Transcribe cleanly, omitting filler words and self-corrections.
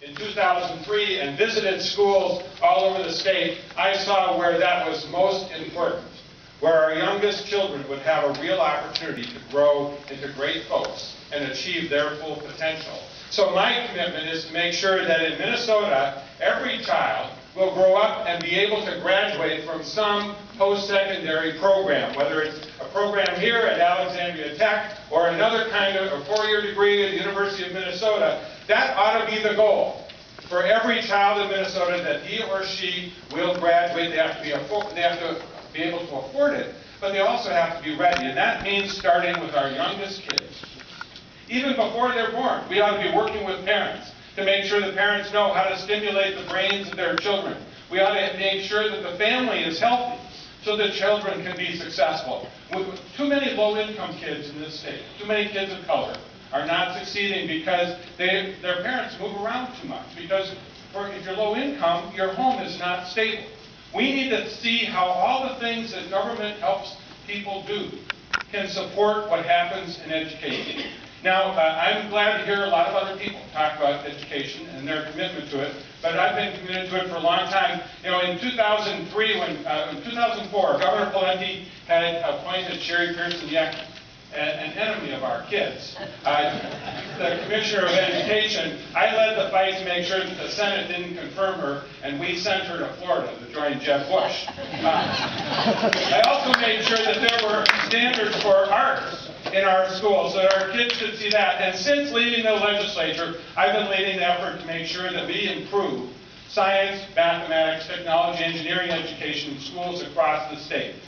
in 2003 and visited schools all over the state, I saw where that was most important, where our youngest children would have a real opportunity to grow into great folks and achieve their full potential. So my commitment is to make sure that in Minnesota, every child will grow up and be able to graduate from some post-secondary program, whether it's a program here at Alexandria Tech or another kind of a four-year degree at the University of Minnesota. That ought to be the goal for every child in Minnesota, that he or she will graduate. They have to be able to afford it, but they also have to be ready, and that means starting with our youngest kids. Even before they're born, we ought to be working with parents to make sure the parents know how to stimulate the brains of their children. We ought to make sure that the family is healthy so that children can be successful. With too many low-income kids in this state, too many kids of color, are not succeeding because their parents move around too much. Because if you're low income, your home is not stable. We need to see how all the things that government helps people do can support what happens in education. Now, I'm glad to hear a lot of other people talk about education and their commitment to it, but I've been committed to it for a long time. You know, in 2003, in 2004, Governor Pawlenty had appointed Sherry Pearson-Yecky, an enemy of our kids, the Commissioner of Education. I led the fight to make sure that the Senate didn't confirm her, and we sent her to Florida to join Jeb Bush. I also made sure that there were standards for arts in our schools so that our kids could see that. And since leaving the legislature, I've been leading the effort to make sure that we improve science, mathematics, technology, engineering education in schools across the state.